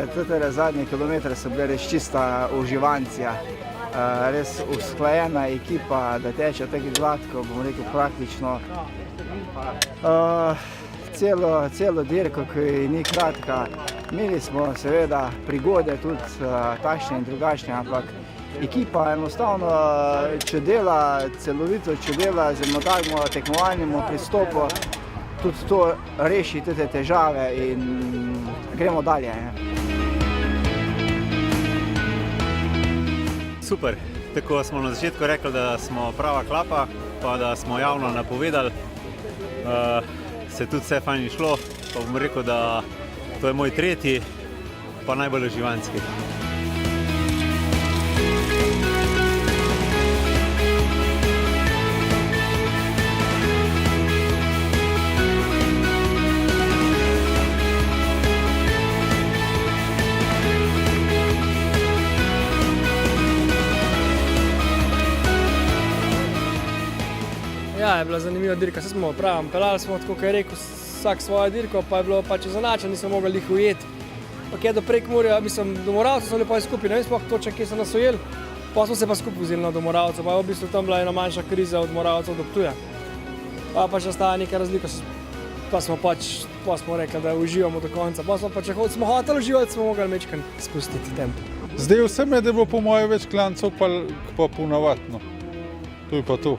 Tete zadnje kilometre so bile res čista uživancija. Res usklajena ekipa, da teče tako gladko, bom rekel praktično. Celo dirko, ki ni kratka. Imeli smo seveda prigode tudi takšne in drugačne, ampak ekipa enostavno, če dela celovito, če dela z enotagmo tekmovalnemu pristopu, tudi to reši te težave in gremo dalje. Super, tako smo na začetku rekli, da smo prava klapa, pa da smo javno napovedali. Se tudi vse fajn šlo, pa bom rekel, da to je moj tretji, pa najbolj uživanski. Ja, je bila zanimiva dirka, vse smo pravim, peljali smo, tako kot je rekel, vsak svojo dirko, pa je bilo pač izenačeno, nismo mogli jih ujeti. Pa je do Prekmurja, mislim, do Moravcev smo bili pa skupaj, ne vem sploh točno, kje so nas ujeli, pa smo se pa skupaj vzeli do Moravcev, pa je v bistvu tam bila ena manjša kriza od Moravcev do Ptuja. Pa pač nastala neka razlika, pa smo rekli, da uživamo do konca, pa smo pa, če smo hoteli uživati, smo mogli mečkaj spustiti tempo. Zdaj vse me, da je bilo po moje več klancev, pa ponavadno. To je pa to.